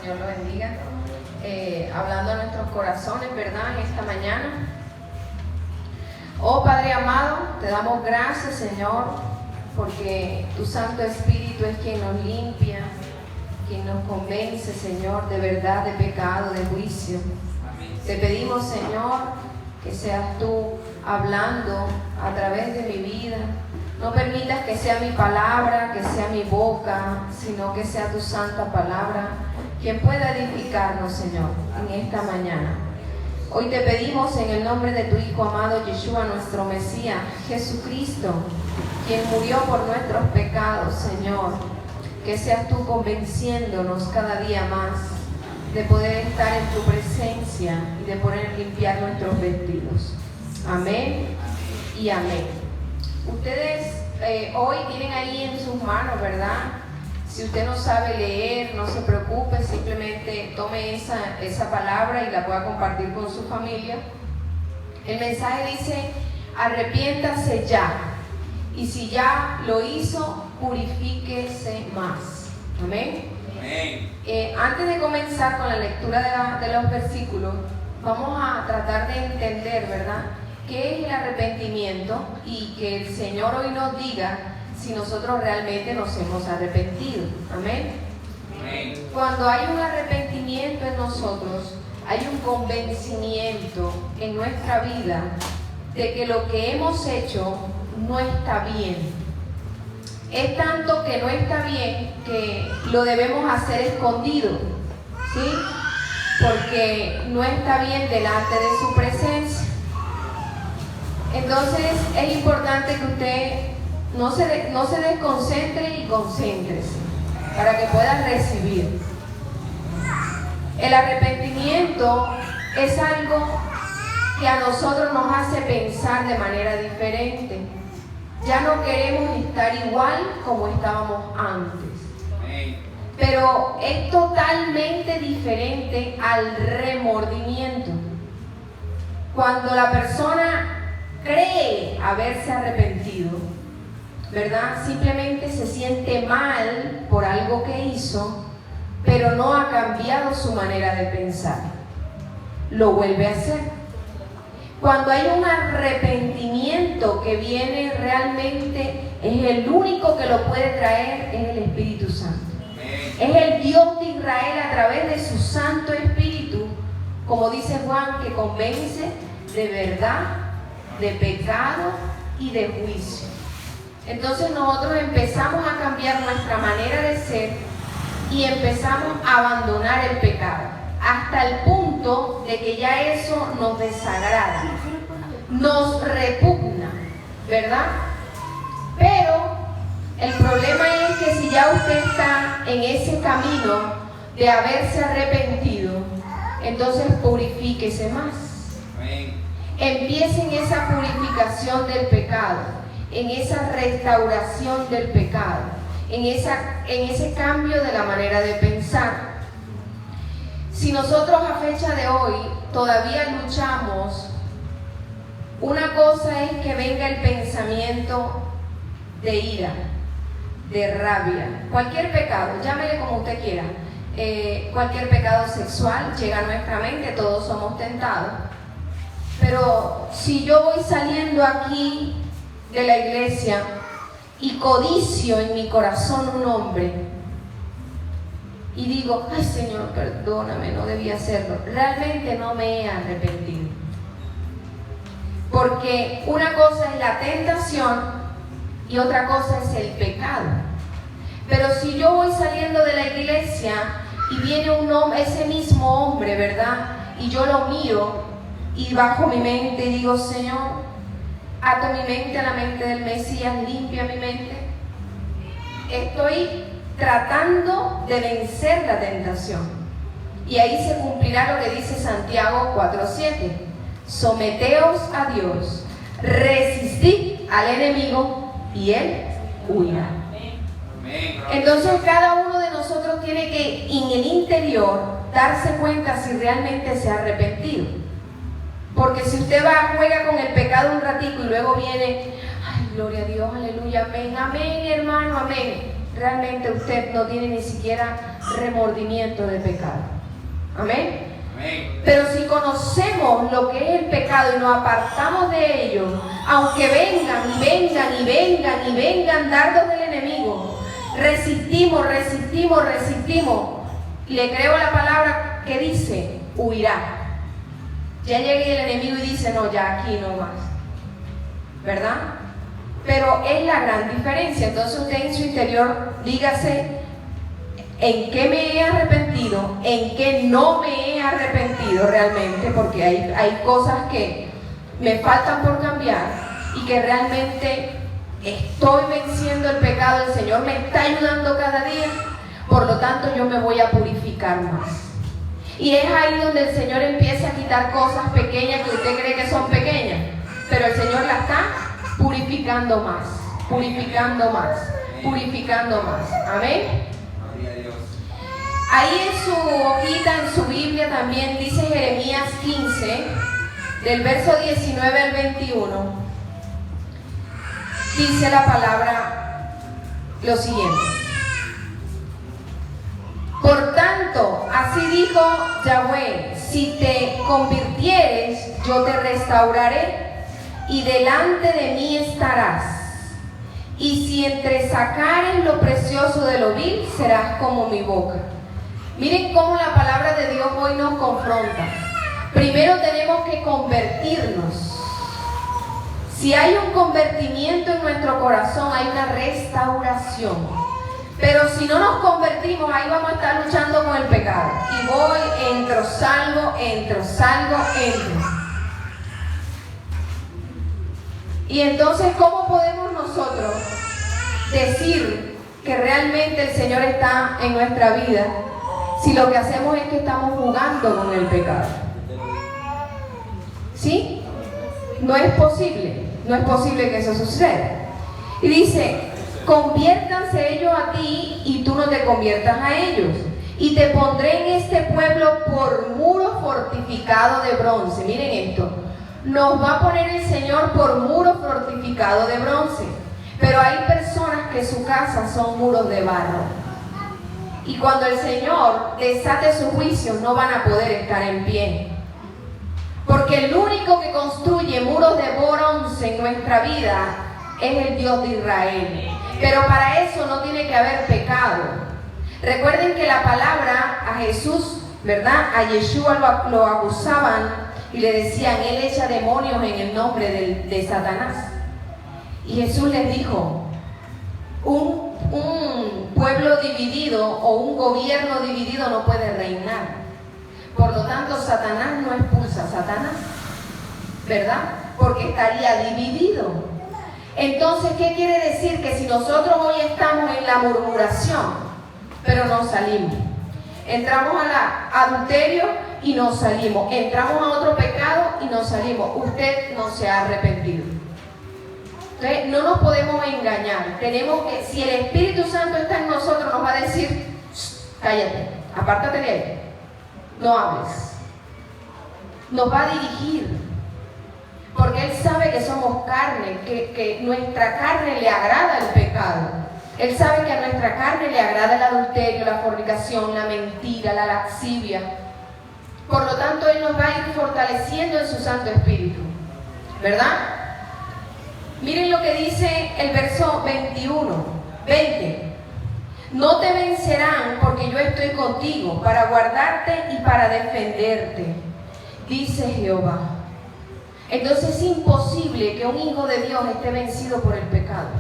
Señor lo bendiga. Hablando a nuestros corazones, ¿verdad? En esta mañana. Oh Padre amado, te damos gracias, Señor, porque tu Santo Espíritu es quien nos limpia, quien nos convence, Señor, de verdad, de pecado, de juicio. Te pedimos, Señor, que seas tú hablando a través de mi vida. No permitas que sea mi palabra, que sea mi boca, sino que sea tu santa palabra quien pueda edificarnos, Señor, en esta mañana. Hoy te pedimos en el nombre de tu Hijo amado Yeshua, nuestro Mesías, Jesucristo, quien murió por nuestros pecados, Señor, que seas tú convenciéndonos cada día más de poder estar en tu presencia y de poder limpiar nuestros vestidos. Amén y amén. Ustedes hoy tienen ahí en sus manos, ¿verdad? Si usted no sabe leer, no se preocupe, simplemente tome esa palabra y la pueda compartir con su familia. El mensaje dice: arrepiéntase ya, y si ya lo hizo, purifíquese más. Amén. Amén. Antes de comenzar con la lectura de los versículos, vamos a tratar de entender, ¿verdad?, qué es el arrepentimiento, y que el Señor hoy nos diga si nosotros realmente nos hemos arrepentido. Amén. Amén. Cuando hay un arrepentimiento en nosotros, hay un convencimiento en nuestra vida de que lo que hemos hecho no está bien. Es tanto que no está bien que lo debemos hacer escondido, ¿sí? Porque no está bien delante de su presencia. Entonces es importante que usted no se desconcentre y concéntrese para que pueda recibir. El arrepentimiento es algo que a nosotros nos hace pensar de manera diferente. Ya no queremos estar igual como estábamos antes. Pero es totalmente diferente al remordimiento. Cuando la persona cree haberse arrepentido, ¿verdad? Simplemente se siente mal por algo que hizo, pero no ha cambiado su manera de pensar. Lo vuelve a hacer. Cuando hay un arrepentimiento que viene realmente, es el único que lo puede traer, es el Espíritu Santo. Es el Dios de Israel a través de su Santo Espíritu, como dice Juan, que convence de verdad, de pecado y de juicio. Entonces nosotros empezamos a cambiar nuestra manera de ser y empezamos a abandonar el pecado, hasta el punto de que ya eso nos desagrada, nos repugna, ¿verdad? Pero el problema es que si ya usted está en ese camino de haberse arrepentido, entonces purifíquese más. Amén. Empiece en esa purificación del pecado, en esa restauración del pecado, en ese cambio de la manera de pensar. Si nosotros a fecha de hoy todavía luchamos, una cosa es que venga el pensamiento de ira, de rabia, cualquier pecado, llámele como usted quiera, cualquier pecado sexual llega a nuestra mente, todos somos tentados. Pero si yo voy saliendo aquí de la iglesia y codicio en mi corazón un hombre y digo: ay Señor, perdóname, no debía hacerlo, realmente no me he arrepentido. Porque una cosa es la tentación y otra cosa es el pecado. Pero si yo voy saliendo de la iglesia y viene un hombre, ese mismo hombre, ¿verdad?, y yo lo miro y bajo mi mente y digo: Señor, ato mi mente a la mente del Mesías, limpia mi mente. Estoy tratando de vencer la tentación. Y ahí se cumplirá lo que dice Santiago 4:7. Someteos a Dios, resistid al enemigo y él huirá. Entonces cada uno de nosotros tiene que en el interior darse cuenta si realmente se ha arrepentido. Porque si usted juega con el pecado un ratico y luego viene: ay, gloria a Dios, aleluya, amén, amén, hermano, amén, realmente usted no tiene ni siquiera remordimiento de pecado. Amén. Pero si conocemos lo que es el pecado y nos apartamos de ello, aunque vengan y vengan y vengan y vengan dardos del enemigo, resistimos. Le creo la palabra que dice, huirá. Ya llega el enemigo y dice, no, ya aquí no más. ¿Verdad? Pero es la gran diferencia. Entonces usted en su interior, dígase, ¿en qué me he arrepentido? ¿En qué no me he arrepentido realmente? Porque hay cosas que me faltan por cambiar y que realmente estoy venciendo el pecado. El Señor me está ayudando cada día. Por lo tanto, yo me voy a purificar más. Y es ahí donde el Señor empieza a quitar cosas pequeñas que usted cree que son pequeñas. Pero el Señor las está purificando más. Amén. Ahí en su hojita, en su Biblia también dice Jeremías 15, del verso 19 al 21. Dice la palabra lo siguiente. Por tanto, así dijo Yahweh, si te convirtieres, yo te restauraré y delante de mí estarás. Y si entresacares lo precioso de lo vil, serás como mi boca. Miren cómo la palabra de Dios hoy nos confronta. Primero tenemos que convertirnos. Si hay un convertimiento en nuestro corazón, hay una restauración. Pero si no nos convertimos, ahí vamos a estar luchando con el pecado. Y voy, entro, salgo. Y entonces, ¿cómo podemos nosotros decir que realmente el Señor está en nuestra vida si lo que hacemos es que estamos jugando con el pecado? ¿Sí? No es posible que eso suceda. Y dice, conviértanse ellos a ti y tú no te conviertas a ellos. Y te pondré en este pueblo por muro fortificado de bronce. Miren esto. Nos va a poner el Señor por muro fortificado de bronce. Pero hay personas que su casa son muros de barro. Y cuando el Señor desate su juicio, no van a poder estar en pie. Porque el único que construye muros de bronce en nuestra vida es el Dios de Israel. Pero para eso no tiene que haber pecado. Recuerden que la palabra a Jesús, ¿verdad? A Yeshua lo acusaban y le decían, él echa demonios en el nombre de Satanás. Y Jesús les dijo, un pueblo dividido o un gobierno dividido no puede reinar. Por lo tanto, Satanás no expulsa a Satanás, ¿verdad? Porque estaría dividido. Entonces, ¿qué quiere decir? Que si nosotros hoy estamos en la murmuración, pero no salimos, entramos al adulterio y no salimos, entramos a otro pecado y no salimos, usted no se ha arrepentido. Entonces, no nos podemos engañar. Tenemos que, si el Espíritu Santo está en nosotros, nos va a decir, cállate, apártate de él, no hables. Nos va a dirigir. Porque Él sabe que somos carne, que nuestra carne le agrada el pecado. Él sabe que a nuestra carne le agrada el adulterio, la fornicación, la mentira, la lascivia. Por lo tanto, Él nos va a ir fortaleciendo en su Santo Espíritu. ¿Verdad? Miren lo que dice el verso 20. No te vencerán porque yo estoy contigo para guardarte y para defenderte, dice Jehová. Entonces es imposible que un hijo de Dios esté vencido por el pecado.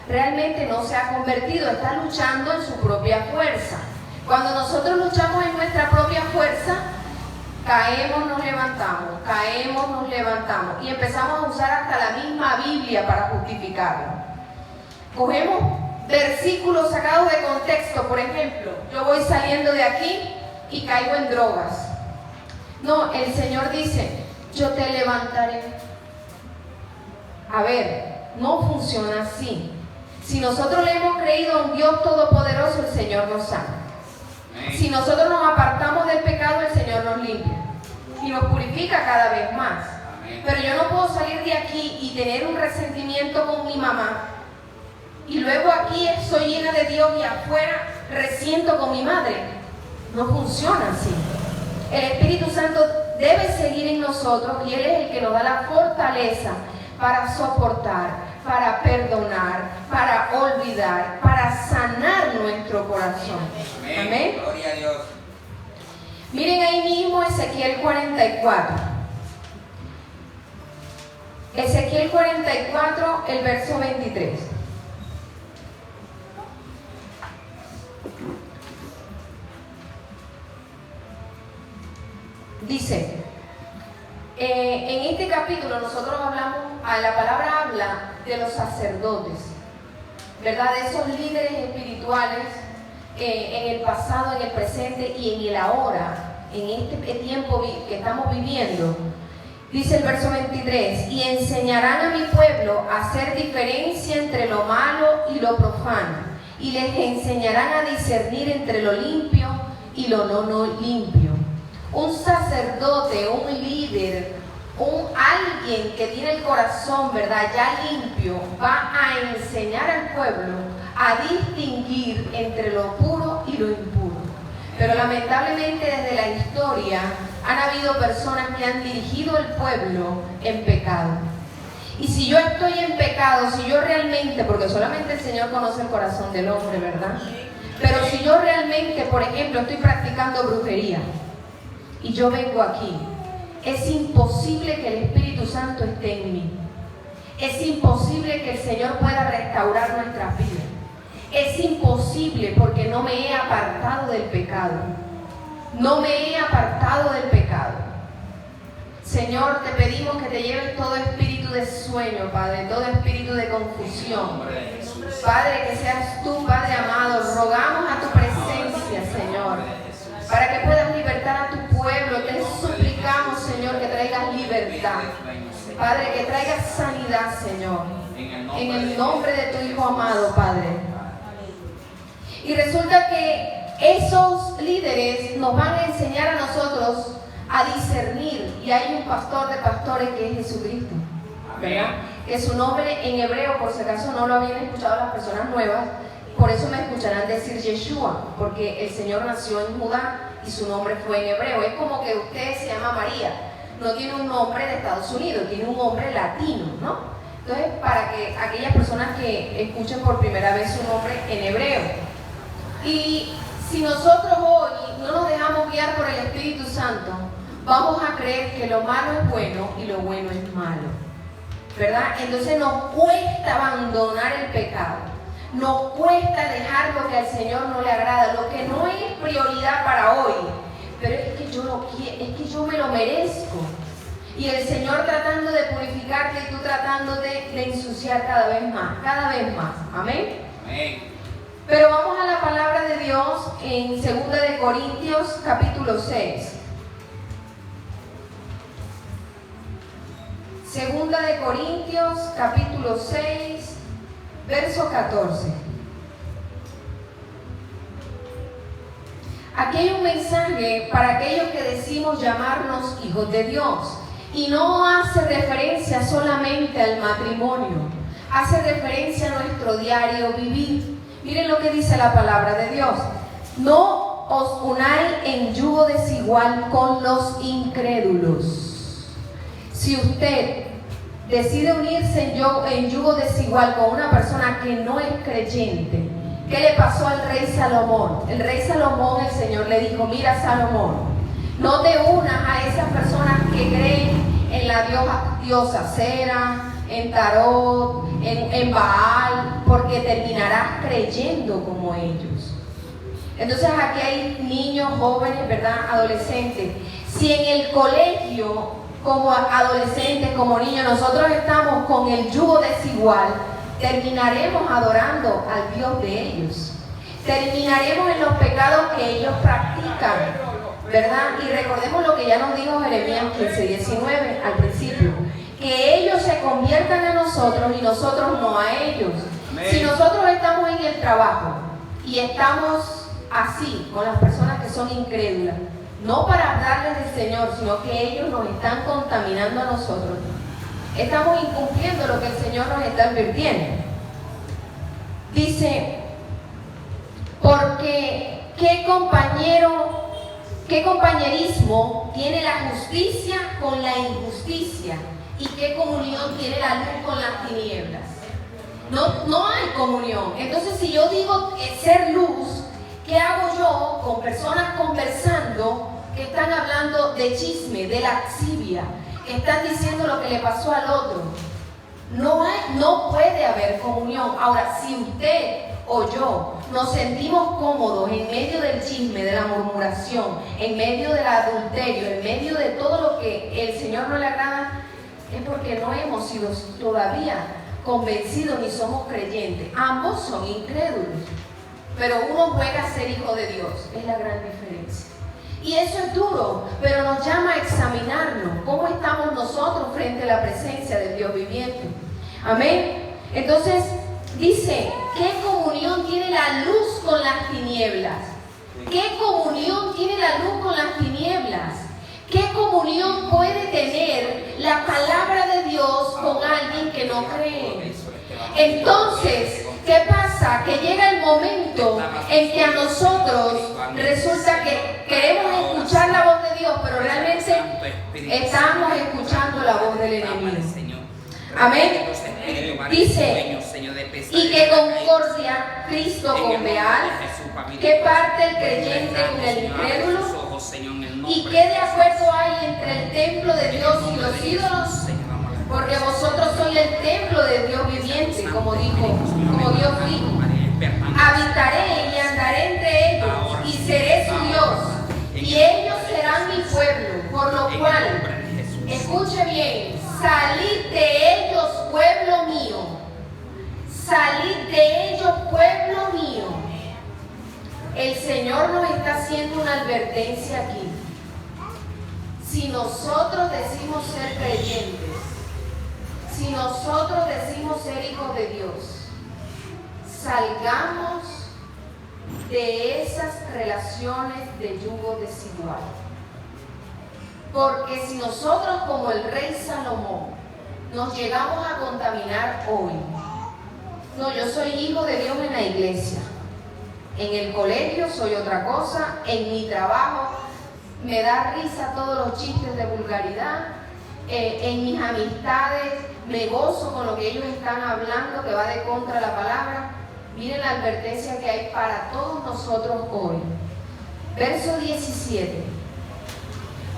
Realmente no se ha convertido, está luchando en su propia fuerza. Cuando nosotros luchamos en nuestra propia fuerza, caemos, nos levantamos y empezamos a usar hasta la misma Biblia para justificarlo. Cogemos versículos sacados de contexto. Por ejemplo, yo voy saliendo de aquí y caigo en drogas. No, el Señor dice, yo te levantaré. A ver, no funciona así. Si nosotros le hemos creído a un Dios todopoderoso, el Señor nos sana. Si nosotros nos apartamos del pecado, el Señor nos limpia y nos purifica cada vez más. Pero yo no puedo salir de aquí y tener un resentimiento con mi mamá y luego aquí soy llena de Dios y afuera resiento con mi madre. No funciona así. El Espíritu Santo debe seguir en nosotros y Él es el que nos da la fortaleza para soportar, para perdonar, para olvidar, para sanar nuestro corazón. Amén. Gloria a Dios. Miren ahí mismo Ezequiel 44. Ezequiel 44, el verso 23. Dice, en este capítulo nosotros hablamos, la palabra habla de los sacerdotes, ¿verdad? De esos líderes espirituales en el pasado, en el presente y en el ahora, en este tiempo que estamos viviendo. Dice el verso 23, y enseñarán a mi pueblo a hacer diferencia entre lo malo y lo profano, y les enseñarán a discernir entre lo limpio y lo no limpio. Un sacerdote, un líder, alguien que tiene el corazón, ¿verdad?, ya limpio, va a enseñar al pueblo a distinguir entre lo puro y lo impuro. Pero lamentablemente desde la historia han habido personas que han dirigido el pueblo en pecado. Y si yo estoy en pecado, si yo realmente, porque solamente el Señor conoce el corazón del hombre, ¿verdad? Pero si yo realmente, por ejemplo, estoy practicando brujería y yo vengo aquí, es imposible que el Espíritu Santo esté en mí. Es imposible que el Señor pueda restaurar nuestras vidas. Es imposible porque no me he apartado del pecado. No me he apartado del pecado. Señor, te pedimos que te lleves todo espíritu de sueño, Padre, todo espíritu de confusión. Padre, que seas tú, Padre amado, rogamos a tu presencia, Señor, para que puedas libertar a tu pueblo. Te suplicamos, Señor, que traigas libertad. Padre, que traigas sanidad, Señor, en el nombre de tu Hijo amado, Padre. Y resulta que esos líderes nos van a enseñar a nosotros a discernir. Y hay un pastor de pastores que es Jesucristo, ¿verdad? Que su nombre en hebreo, por si acaso no lo habían escuchado las personas nuevas, por eso me escucharán decir Yeshua, porque el Señor nació en Judá y su nombre fue en hebreo. Es como que usted se llama María, no tiene un nombre de Estados Unidos, tiene un nombre latino, ¿no? Entonces, para que aquellas personas que escuchen por primera vez su nombre en hebreo. Y si nosotros hoy no nos dejamos guiar por el Espíritu Santo, vamos a creer que lo malo es bueno y lo bueno es malo, ¿verdad? Entonces nos cuesta abandonar el pecado, nos cuesta dejar lo que al Señor no le agrada, lo que no es prioridad para hoy, pero es que yo lo quiero, es que yo me lo merezco. Y el Señor tratando de purificarte y tú tratando de ensuciar cada vez más, amén. Amén. Pero vamos a la palabra de Dios en 2 de Corintios capítulo 6. 2 de Corintios capítulo 6, verso 14. Aquí hay un mensaje para aquellos que decimos llamarnos hijos de Dios. Y no hace referencia solamente al matrimonio, hace referencia a nuestro diario vivir. Miren lo que dice la palabra de Dios. No os unáis en yugo desigual con los incrédulos. Si usted decide unirse en yugo desigual con una persona que no es creyente, ¿qué le pasó al rey Salomón? El rey Salomón, el Señor le dijo, mira Salomón, no te unas a esas personas que creen en la diosa Cera, en Tarot, en Baal, porque terminarás creyendo como ellos. Entonces aquí hay niños, jóvenes, ¿verdad? Adolescentes. Si en el colegio, como adolescentes, como niños, nosotros estamos con el yugo desigual, terminaremos adorando al Dios de ellos. Terminaremos en los pecados que ellos practican, ¿verdad? Y recordemos lo que ya nos dijo Jeremías 15:19 al principio, que ellos se conviertan a nosotros y nosotros no a ellos. Amén. Si nosotros estamos en el trabajo y estamos así con las personas que son incrédulas, no para hablarles del Señor, sino que ellos nos están contaminando a nosotros, estamos incumpliendo lo que el Señor nos está advirtiendo. Dice, porque ¿qué compañerismo tiene la justicia con la injusticia? ¿Y qué comunión tiene la luz con las tinieblas? No hay comunión. Entonces, si yo digo ser luz, ¿qué hago yo con personas conversando que están hablando de chisme, de laxivia, que están diciendo lo que le pasó al otro? No puede haber comunión. Ahora, si usted o yo nos sentimos cómodos en medio del chisme, de la murmuración, en medio del adulterio, en medio de todo lo que el Señor no le agrada, es porque no hemos sido todavía convencidos ni somos creyentes. Ambos son incrédulos, pero uno juega a ser hijo de Dios. Es la gran diferencia. Y eso es duro, pero nos llama a examinarnos. ¿Cómo estamos nosotros frente a la presencia del Dios viviente? Amén. Entonces, dice, ¿qué comunión tiene la luz con las tinieblas? ¿Qué comunión tiene la luz con las tinieblas? ¿Qué comunión puede tener la palabra de Dios con alguien que no cree? Entonces, ¿qué pasa? Que llega el momento en que a nosotros resulta que queremos escuchar la voz de Dios, pero realmente estamos escuchando la voz del enemigo. Amén. Dice, y que concordia Cristo con Beal, que parte el creyente con el incrédulo, y qué de acuerdo hay entre el templo de Dios y los ídolos, porque vosotros sois el templo de Dios viviente, como Dios dijo. Habitaré y andaré entre ellos, y seré su Dios, y ellos serán mi pueblo, por lo cual, escuche bien, salid de ellos, pueblo mío. Salid de ellos, pueblo mío. El Señor nos está haciendo una advertencia aquí. Si nosotros decimos ser creyentes, si nosotros decimos ser hijos de Dios, salgamos de esas relaciones de yugo desigual. Porque si nosotros, como el rey Salomón, nos llegamos a contaminar hoy, no, yo soy hijo de Dios en la iglesia, en el colegio soy otra cosa, en mi trabajo me da risa todos los chistes de vulgaridad, en mis amistades me gozo con lo que ellos están hablando que va de contra la palabra. Miren la advertencia que hay para todos nosotros hoy. Verso 17.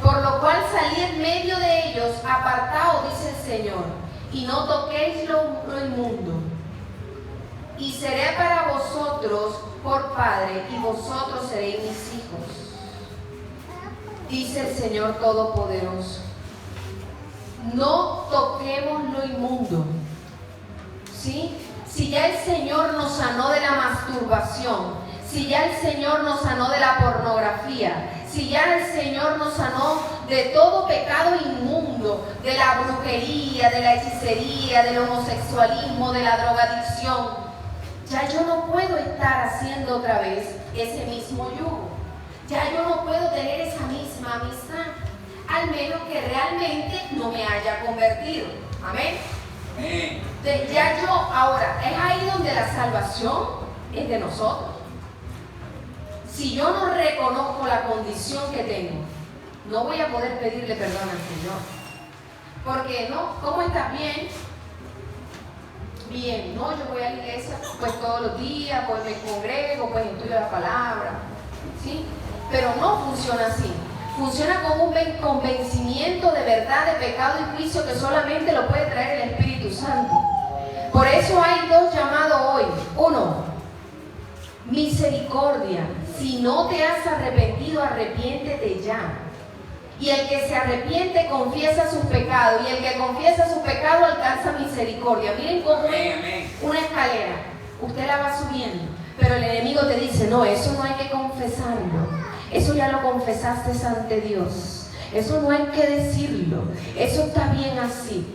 Por lo cual salí en medio de ellos, apartaos, dice el Señor, y no toquéis lo inmundo. Y seré para vosotros por padre, y vosotros seréis mis hijos, dice el Señor Todopoderoso. No toquemos lo inmundo. ¿Sí? Si ya el Señor nos sanó de la masturbación, si ya el Señor nos sanó de la pornografía, si ya el Señor nos sanó de todo pecado inmundo, de la brujería, de la hechicería, del homosexualismo, de la drogadicción, ya yo no puedo estar haciendo otra vez ese mismo yugo. Ya yo no puedo tener esa misma amistad, al menos que realmente no me haya convertido. Amén. Ya yo, ahora, es ahí donde la salvación es de nosotros. Si yo no reconozco la condición que tengo, no voy a poder pedirle perdón al Señor. Porque no, ¿cómo estás? Bien. Bien, no, yo voy a la iglesia pues todos los días, pues me congrego, pues estudio la palabra, ¿sí? Pero no funciona así. Funciona con un convencimiento de verdad, de pecado y juicio que solamente lo puede traer el Espíritu Santo. Por eso hay dos llamados hoy. Uno, misericordia. Si no te has arrepentido, arrepiéntete ya. Y el que se arrepiente confiesa sus pecados, y el que confiesa sus pecados alcanza misericordia. Miren cómo es una escalera. Usted la va subiendo, pero el enemigo te dice, no, eso no hay que confesarlo. Eso ya lo confesaste ante Dios. Eso no hay que decirlo. Eso está bien así.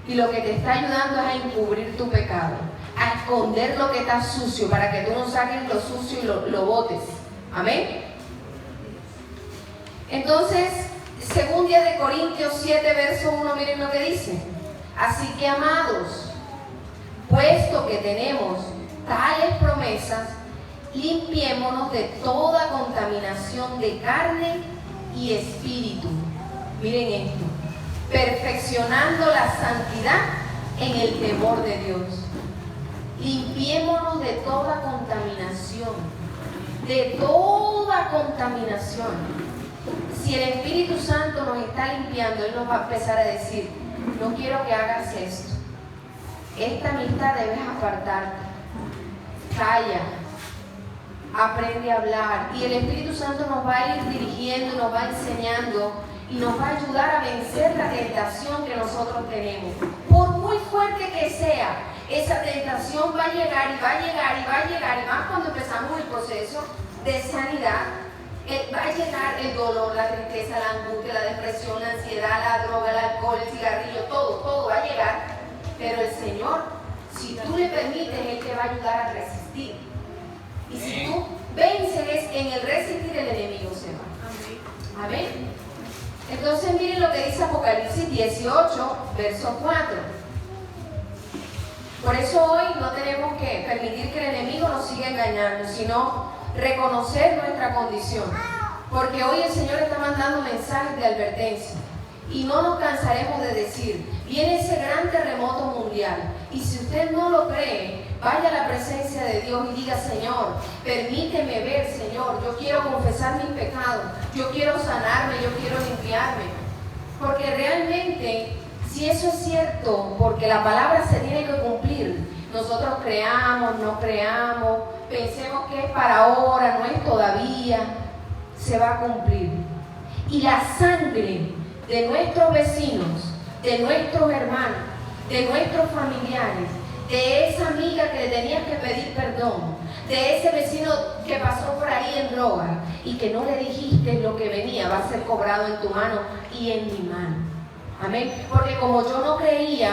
Y lo que te está ayudando es a encubrir tu pecado, a esconder lo que está sucio, para que tú no saques lo sucio y lo botes. Amén. Entonces, según de Corintios 7, verso 1, miren lo que dice. Así que, amados, puesto que tenemos tales promesas, limpiémonos de toda contaminación de carne y espíritu. Miren esto, perfeccionando la santidad en el temor de Dios. Limpiémonos de toda contaminación, de toda contaminación. Si el Espíritu Santo nos está limpiando, Él nos va a empezar a decir: no quiero que hagas esto, esta amistad debes apartarte, calla, aprende a hablar. Y el Espíritu Santo nos va a ir dirigiendo, nos va enseñando y nos va a ayudar a vencer la tentación que nosotros tenemos. Por muy fuerte que sea, esa tentación va a llegar y va a llegar y va a llegar, y más cuando empezamos el proceso de sanidad. Va a llegar el dolor, la tristeza, la angustia, la depresión, la ansiedad, la droga, el alcohol, el cigarrillo, todo va a llegar. Pero el Señor, si tú le permites, Él te va a ayudar a resistir. Y si tú vences en el resistir, el enemigo se va. Amén. Entonces miren lo que dice Apocalipsis 18, verso 4. Por eso hoy no tenemos que permitir que el enemigo nos siga engañando, sino reconocer nuestra condición. Porque hoy el Señor está mandando mensajes de advertencia. Y no nos cansaremos de decir: viene ese gran terremoto mundial. Y si usted no lo cree, vaya a la presencia de Dios y diga: Señor, permíteme ver, Señor, yo quiero confesar mis pecados, yo quiero sanarme, yo quiero limpiarme. Porque realmente, si eso es cierto, porque la palabra se tiene que cumplir, nosotros creamos, no creamos, pensemos que es para ahora, no es todavía, se va a cumplir. Y la sangre de nuestros vecinos, de nuestros hermanos, de nuestros familiares, de esa amiga que le tenías que pedir perdón, de ese vecino que pasó por ahí en droga y que no le dijiste lo que venía, va a ser cobrado en tu mano y en mi mano. Amén. Porque como yo no creía,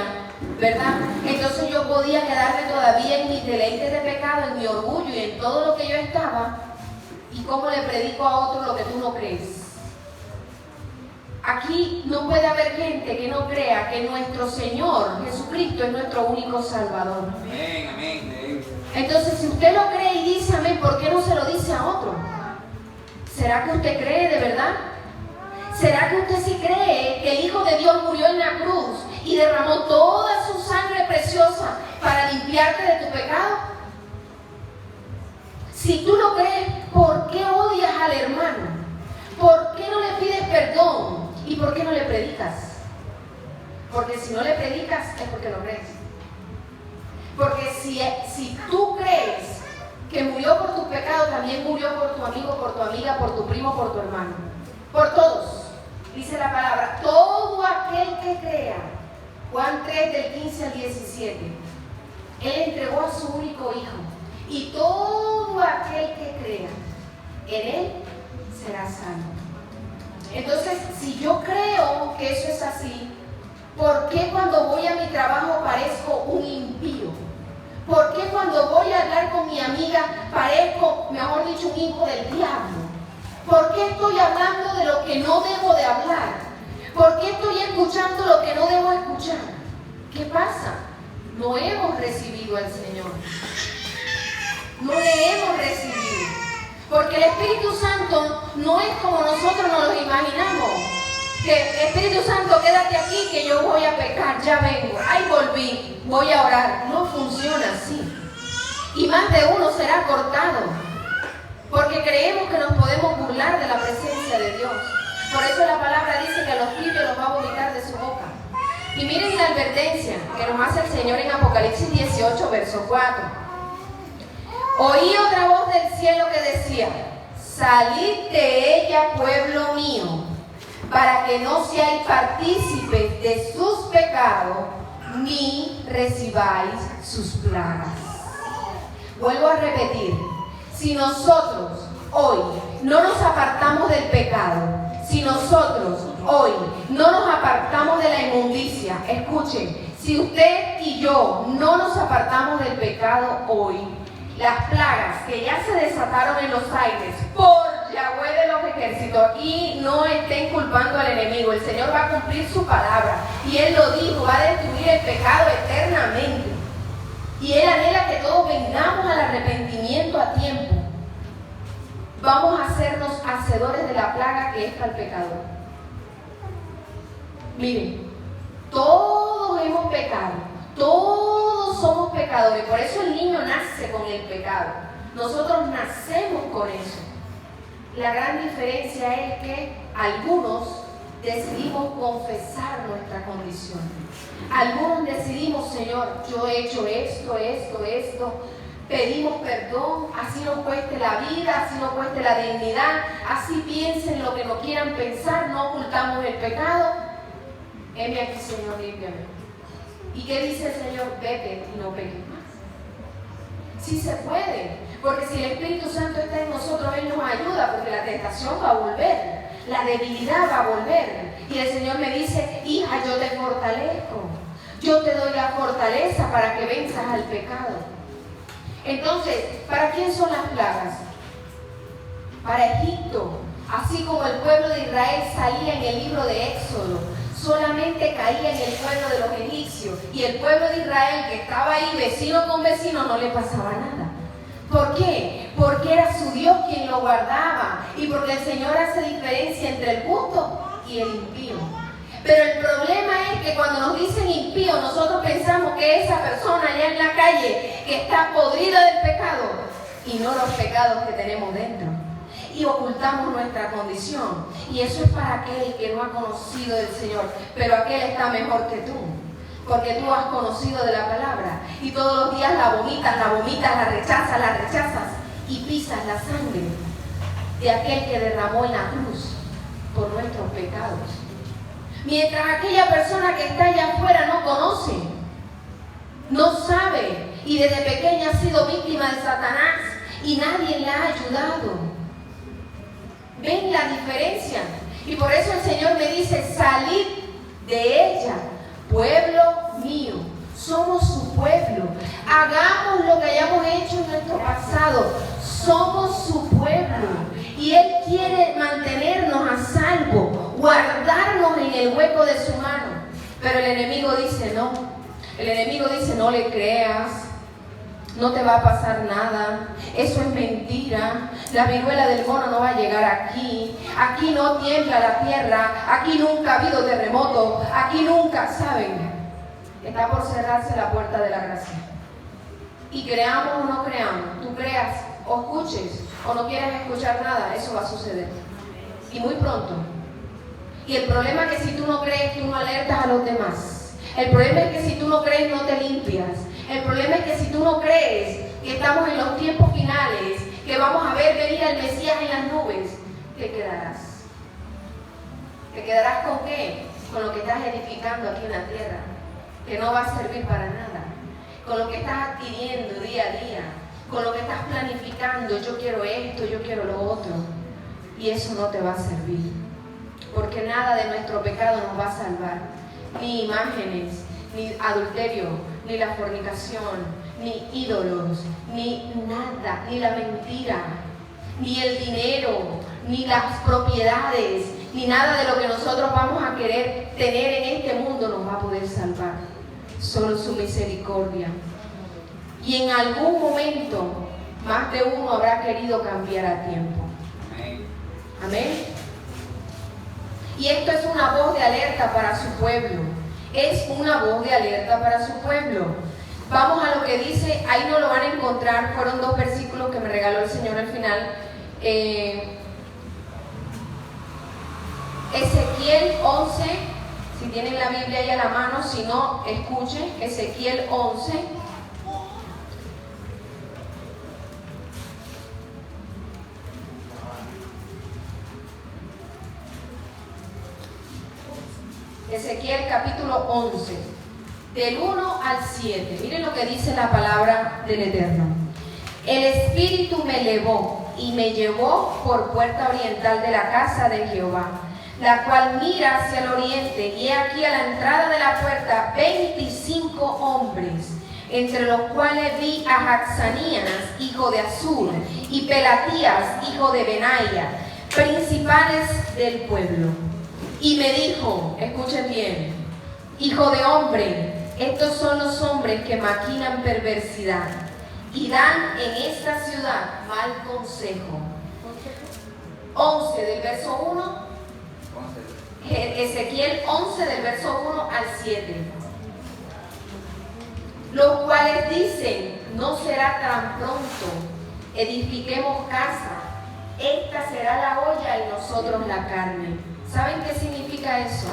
¿verdad? Entonces yo podía quedarme todavía en mis deleites de pecado, en mi orgullo y en todo lo que yo estaba. ¿Y cómo le predico a otro lo que tú no crees? Aquí no puede haber gente que no crea que nuestro Señor Jesucristo es nuestro único Salvador. Amén, amén. Entonces, si usted lo cree y dice amén, ¿por qué no se lo dice a otro? ¿Será que usted cree de verdad? ¿Será que usted sí cree que el Hijo de Dios murió en la cruz y derramó toda su sangre preciosa para limpiarte de tu pecado? Si tú lo crees, ¿por qué odias al hermano? ¿Por qué no le pides perdón? ¿Y por qué no le predicas? Porque si no le predicas es porque lo crees. Porque si tú crees que murió por tus pecados, también murió por tu amigo, por tu amiga, por tu primo, por tu hermano. Por todos. Dice la palabra, todo aquel que crea. Juan 3 del 15 al 17. Él entregó a su único hijo. Y todo aquel que crea en él será salvo. Entonces, si yo creo que eso es así, ¿por qué cuando voy a mi trabajo parezco un impío? ¿Por qué cuando voy a hablar con mi amiga parezco, mejor dicho, un hijo del diablo? ¿Por qué estoy hablando de lo que no debo de hablar? ¿Por qué estoy escuchando lo que no debo escuchar? ¿Qué pasa? No hemos recibido al Señor. No le hemos recibido. Porque el Espíritu Santo no es como nosotros nos lo imaginamos. Que Espíritu Santo, quédate aquí que yo voy a pecar, ya vengo. Ay, volví, voy a orar. No funciona así. Y más de uno será cortado. Porque creemos que nos podemos burlar de la presencia de Dios. Por eso la palabra dice que a los tibios los va a vomitar de su boca. Y miren la advertencia que nos hace el Señor en Apocalipsis 18, verso 4. Oí otra voz del cielo que decía: salid de ella, pueblo mío, para que no seáis partícipes de sus pecados, ni recibáis sus plagas. Vuelvo a repetir, si nosotros hoy no nos apartamos del pecado, si nosotros hoy no nos apartamos de la inmundicia, escuchen, si usted y yo no nos apartamos del pecado hoy, las plagas que ya se desataron en los aires por Yahweh de los ejércitos, y no estén culpando al enemigo, el Señor va a cumplir su palabra y Él lo dijo, va a destruir el pecado eternamente. Y Él anhela que todos vengamos al arrepentimiento a tiempo. Vamos a hacernos hacedores de la plaga que es para el pecador. Miren, todos hemos pecado, todos somos pecadores. Por eso el niño nace con el pecado. Nosotros nacemos con eso. La gran diferencia es que algunos decidimos confesar nuestra condición. Algunos decidimos, Señor, yo he hecho esto. Pedimos perdón, así nos cueste la vida, así nos cueste la dignidad, así piensen lo que no quieran pensar, no ocultamos el pecado. Heme aquí, Señor, límpiame. ¿Y qué dice el Señor? Vete y no peques más. Sí se puede, porque si el Espíritu Santo está en nosotros, Él nos ayuda, porque la tentación va a volver, la debilidad va a volver. Y el Señor me dice, hija, yo te fortalezco, yo te doy la fortaleza para que venzas al pecado. Entonces, ¿para quién son las plagas? Para Egipto. Así como el pueblo de Israel salía en el libro de Éxodo, solamente caía en el pueblo de los egipcios. Y el pueblo de Israel que estaba ahí vecino con vecino no le pasaba nada. ¿Por qué? Porque era su Dios quien lo guardaba. Y porque el Señor hace diferencia entre el justo y el impío. Pero el problema es que cuando nos dicen impío, nosotros pensamos que esa persona allá en la calle que está podrida del pecado y no los pecados que tenemos dentro. Y ocultamos nuestra condición. Y eso es para aquel que no ha conocido del Señor. Pero aquel está mejor que tú. Porque tú has conocido de la palabra. Y todos los días la vomitas, la rechazas. Y pisas la sangre de aquel que derramó en la cruz por nuestros pecados. Mientras aquella persona que está allá afuera no conoce, no sabe y desde pequeña ha sido víctima de Satanás y nadie le ha ayudado. ¿Ven la diferencia? Y por eso el Señor me dice, salid de ella, pueblo mío. Somos su pueblo. Hagamos lo que hayamos hecho en nuestro pasado. Somos su pueblo. Y Él quiere mantenernos a salvo, guardarnos en el hueco de su mano. Pero el enemigo dice no. El enemigo dice no le creas, no te va a pasar nada, eso es mentira, la viruela del mono no va a llegar aquí, aquí no tiembla la tierra, aquí nunca ha habido terremoto, aquí nunca, ¿saben? Está por cerrarse la puerta de la gracia. Y creamos o no creamos, tú creas o escuches o no quieras escuchar nada, eso va a suceder. Y muy pronto. Y el problema es que si tú no crees, tú no alertas a los demás. El problema es que si tú no crees, no te limpias. El problema es que si tú no crees que estamos en los tiempos finales, que vamos a ver venir al Mesías en las nubes, ¿qué quedarás? ¿Te quedarás con qué? Con lo que estás edificando aquí en la tierra, que no va a servir para nada. Con lo que estás adquiriendo día a día, con lo que estás planificando, yo quiero esto, yo quiero lo otro. Y eso no te va a servir, porque nada de nuestro pecado nos va a salvar. Ni imágenes, ni adulterio, ni la fornicación, ni ídolos, ni nada, ni la mentira, ni el dinero, ni las propiedades, ni nada de lo que nosotros vamos a querer tener en este mundo nos va a poder salvar. Solo su misericordia. Y en algún momento, más de uno habrá querido cambiar a tiempo. Amén. Y esto es una voz de alerta para su pueblo. Es una voz de alerta para su pueblo. Vamos a lo que dice, ahí no lo van a encontrar, fueron 2 versículos que me regaló el Señor al final. Ezequiel 11, si tienen la Biblia ahí a la mano, si no, escuchen, Ezequiel 11. Ezequiel capítulo 11, del 1 al 7. Miren lo que dice la palabra del Eterno. El Espíritu me elevó y me llevó por puerta oriental de la casa de Jehová, la cual mira hacia el oriente, y he aquí a la entrada de la puerta 25 hombres, entre los cuales vi a Jaxanías, hijo de Azur, y Pelatías, hijo de Benaía, principales del pueblo. Y me dijo, escuchen bien, hijo de hombre, estos son los hombres que maquinan perversidad y dan en esta ciudad mal consejo. 11 del verso 1, Ezequiel 11 del verso 1 al 7. Los cuales dicen, no será tan pronto, edifiquemos casa, esta será la olla y nosotros la carne. ¿Saben qué significa eso?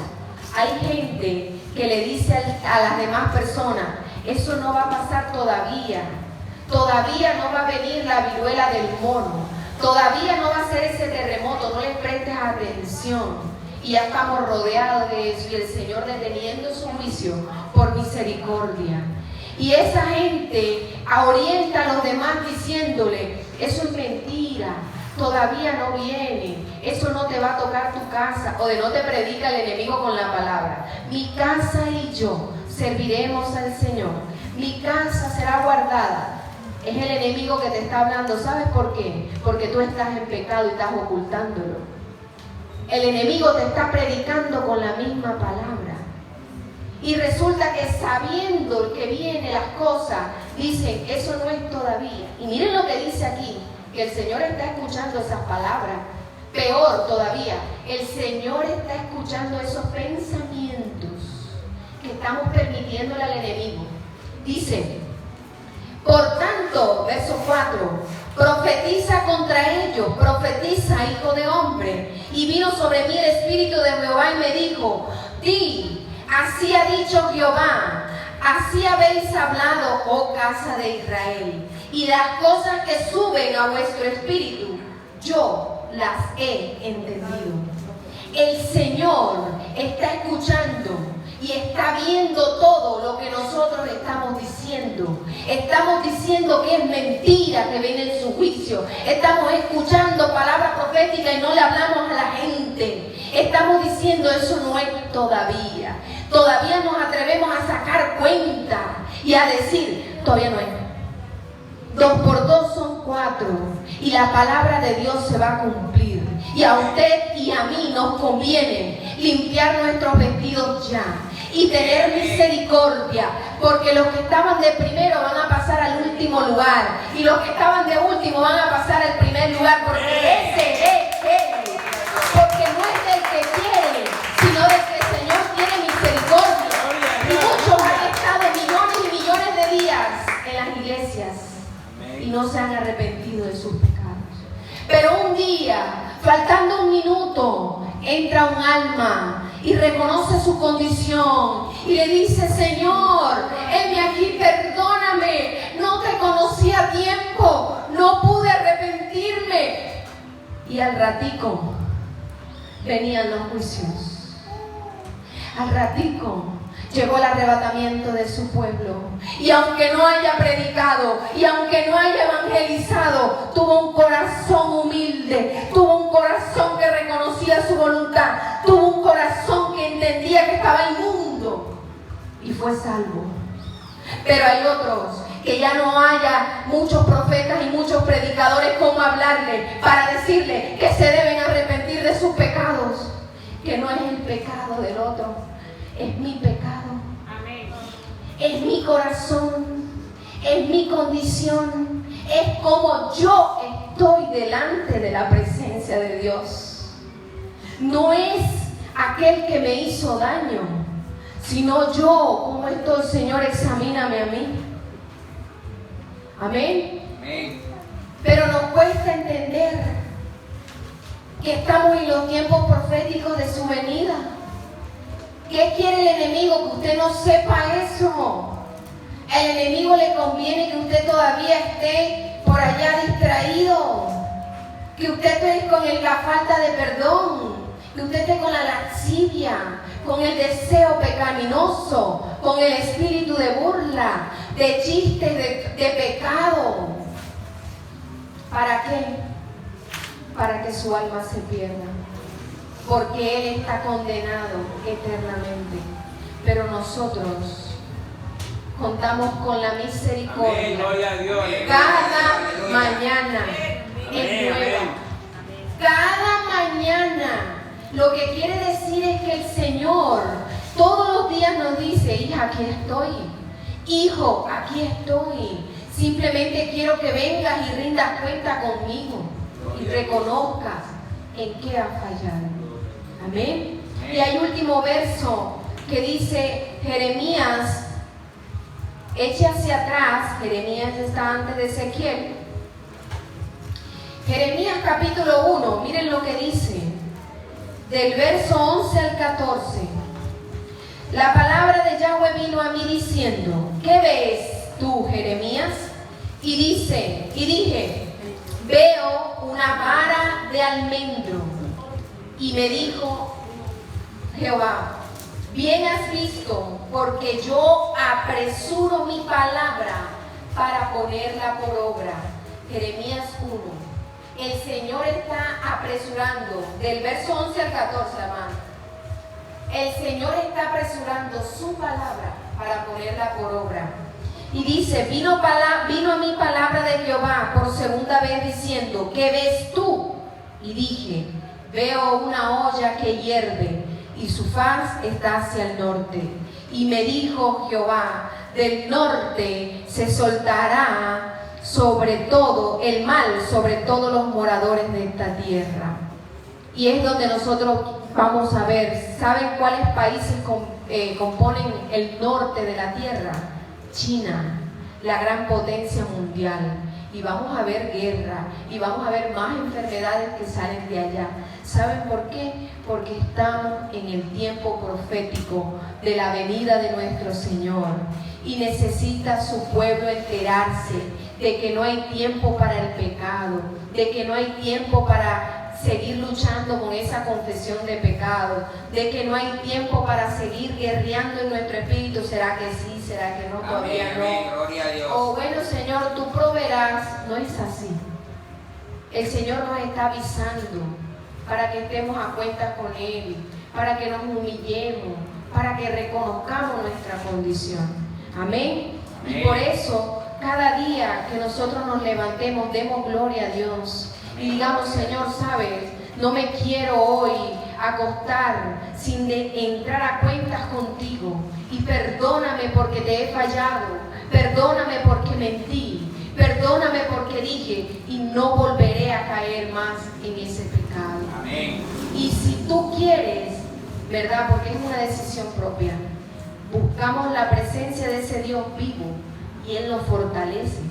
Hay gente que le dice a las demás personas, eso no va a pasar todavía no va a venir la viruela del mono, todavía no va a ser ese terremoto, no les prestes atención. Y ya estamos rodeados de eso y el Señor deteniendo su juicio por misericordia. Y esa gente orienta a los demás diciéndole, eso es mentira, todavía no viene, eso no te va a tocar tu casa, o de no te predica el enemigo con la palabra. Mi casa y yo serviremos al Señor, mi casa será guardada. Es el enemigo que te está hablando. ¿Sabes por qué? Porque tú estás en pecado y estás ocultándolo. El enemigo te está predicando con la misma palabra. Y resulta que sabiendo que vienen las cosas, dicen, eso no es todavía. Y miren lo que dice aquí, que el Señor está escuchando esas palabras. Peor todavía, el Señor está escuchando esos pensamientos que estamos permitiéndole al enemigo. Dice, por tanto, verso 4, profetiza contra ellos, profetiza, hijo de hombre. Y vino sobre mí el Espíritu de Jehová y me dijo, di, así ha dicho Jehová, así habéis hablado, oh casa de Israel, y las cosas que suben a vuestro espíritu, yo las he entendido. El Señor está escuchando y está viendo todo lo que nosotros estamos diciendo. Estamos diciendo que es mentira que viene en su juicio. Estamos escuchando palabras proféticas y no le hablamos a la gente. Estamos diciendo eso no es todavía. Todavía nos atrevemos a sacar cuenta y a decir, todavía no es. 2 por 2 son 4 y la palabra de Dios se va a cumplir. Y a usted y a mí nos conviene limpiar nuestros vestidos ya y tener misericordia, porque los que estaban de primero van a pasar al último lugar y los que estaban de último van a pasar al primer lugar, porque ese es Él, porque no es del que quiere, sino del que el Señor tiene misericordia. Y muchos han estado millones y millones de días en las iglesias y no se han arrepentido de sus pecados. Pero un día, faltando un minuto, entra un alma y reconoce su condición y le dice, Señor, heme aquí, perdóname, no te conocí a tiempo, no pude arrepentirme. Y al ratico venían los juicios. Al ratico llegó el arrebatamiento de su pueblo. Y aunque no haya predicado, y aunque no haya evangelizado, tuvo un corazón humilde, tuvo un corazón que reconocía su voluntad, tuvo un corazón que entendía que estaba inmundo y fue salvo. Pero hay otros que ya no haya muchos profetas y muchos predicadores como hablarle para decirle que se deben arrepentir de sus pecados, que no es el pecado del otro, es mi pecado. Amén. Es mi corazón, es mi condición, es como yo estoy delante de la presencia de Dios. No es aquel que me hizo daño, sino yo, como estoy, Señor, examíname a mí. Amén. Amén. Pero nos cuesta entender que estamos en los tiempos proféticos de su venida. ¿Qué quiere el enemigo? Que usted no sepa eso. Al enemigo le conviene que usted todavía esté por allá distraído, que usted esté con la falta de perdón, que usted esté con la lascivia, con el deseo pecaminoso, con el espíritu de burla, de chistes, de pecado. ¿Para qué? Para que su alma se pierda. Porque Él está condenado eternamente. Pero nosotros contamos con la misericordia. Amén, gloria a Dios. Cada mañana es nueva. Cada mañana. Lo que quiere decir es que el Señor Todos los días nos dice, hija, aquí estoy. Hijo, aquí estoy. Simplemente quiero que vengas y rindas cuenta conmigo y reconozcas en qué has fallado. Amén. Y hay último verso que dice, Jeremías, eche hacia atrás. Jeremías está antes de Ezequiel. Jeremías capítulo 1, miren lo que dice, del verso 11 al 14. La palabra de Yahweh vino a mí diciendo, ¿qué ves tú, Jeremías? Y dije, veo una vara de almendro. Y me dijo Jehová, bien has visto, porque yo apresuro mi palabra para ponerla por obra. Jeremías 1. El Señor está apresurando, del verso 11 al 14, amado. El Señor está apresurando su palabra para ponerla por obra. Y dice, vino a mí palabra de Jehová por segunda vez diciendo, ¿qué ves tú? Y dije, veo una olla que hierve y su faz está hacia el norte. Y me dijo Jehová, del norte se soltará sobre todo el mal, sobre todos los moradores de esta tierra. Y es donde nosotros vamos a ver, ¿saben cuáles países componen el norte de la tierra? China, la gran potencia mundial. Y vamos a ver guerra, y vamos a ver más enfermedades que salen de allá. ¿Saben por qué? Porque estamos en el tiempo profético de la venida de nuestro Señor. Y necesita su pueblo enterarse de que no hay tiempo para el pecado, de que no hay tiempo para seguir luchando con esa confesión de pecado, de que no hay tiempo para seguir guerreando en nuestro espíritu. ¿Será que sí? ¿Será que no? Todavía no. Amén. Gloria a Dios. Oh, bueno, Señor, tú proveerás. No es así. El Señor nos está avisando para que estemos a cuentas con Él, para que nos humillemos, para que reconozcamos nuestra condición. Amén. Y por eso, cada día que nosotros nos levantemos, demos gloria a Dios. Y digamos, Señor, ¿sabes? No me quiero hoy acostar sin entrar a cuentas contigo. Y perdóname porque te he fallado. Perdóname porque mentí. Perdóname porque dije y no volveré a caer más en ese pecado. Amén. Y si tú quieres, ¿verdad? Porque es una decisión propia. Buscamos la presencia de ese Dios vivo y Él nos fortalece.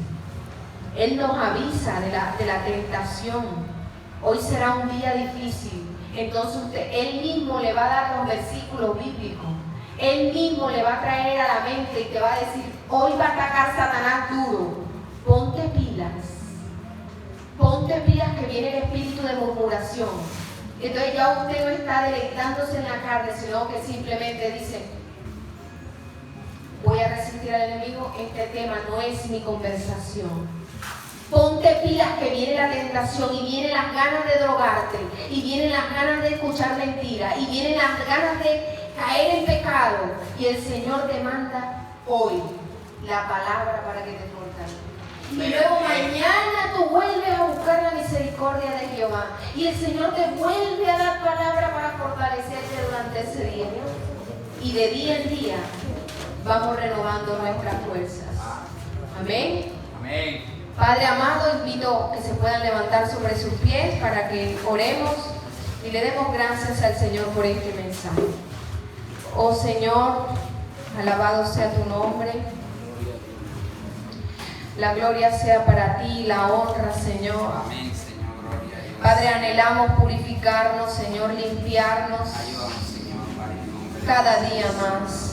Él nos avisa de la tentación. Hoy será un día difícil. Entonces Él mismo le va a dar los versículos bíblicos. Él mismo le va a traer a la mente y te va a decir, hoy va a atacar Satanás duro. Ponte pilas. Ponte pilas que viene el espíritu de murmuración. Entonces ya usted no está deleitándose en la carne, sino que simplemente dice, voy a resistir al enemigo, este tema no es mi conversación. Ponte pilas que viene la tentación y vienen las ganas de drogarte y vienen las ganas de escuchar mentiras y vienen las ganas de caer en pecado. Y el Señor te manda hoy la palabra para que te fortalezcas. Y luego mañana tú vuelves a buscar la misericordia de Jehová y el Señor te vuelve a dar palabra para fortalecerte durante ese día. Y de día en día vamos renovando nuestras fuerzas. Amén. Amén. Padre amado, invito que se puedan levantar sobre sus pies para que oremos y le demos gracias al Señor por este mensaje. Oh Señor, alabado sea tu nombre. La gloria sea para ti, la honra, Señor. Amén, Señor. Gloria a Dios. Padre, anhelamos purificarnos, Señor, limpiarnos Ayúdanos, Señor, para el nombre de cada Jesús. día más.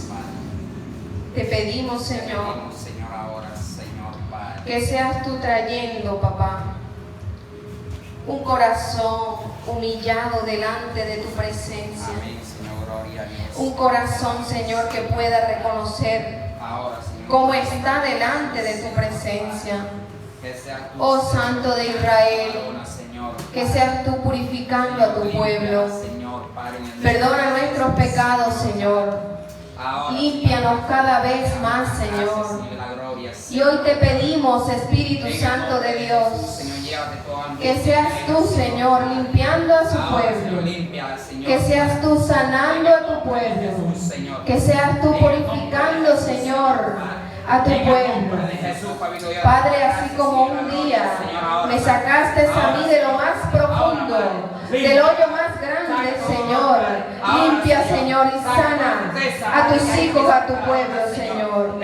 Te pedimos, Señor, Pedimos, Señor, ahora, Señor, Padre. que seas tú trayendo, papá, un corazón humillado delante de tu presencia. Amén, Señor. Gloria a Dios. Un corazón, Señor, que pueda reconocer Ahora, Señor, cómo está delante de tu presencia. que seas tú, Oh Señor, Santo de Israel, ahora, Señor, que seas tú purificando a tu pueblo. Señor, Padre, en el Perdona nuestros pecados, Señor. ahora, Límpianos cada vez más, gracias, Señor. la gloria, Y hoy te pedimos, Espíritu en el Santo nombre de Jesús, Dios, Señor, llévate toda que seas tú, Señor, limpiando a su ahora, Señor, pueblo. limpia, Señor. Que seas tú sanando a tu Jesús, pueblo. Señor. Que Que seas tú purificando, Señor, a tu pueblo. Padre, así como un día me sacaste a mí de lo más profundo, del hoyo más grande, Señor. Limpia, Señor, y sana a tus hijos, a tu pueblo, Señor.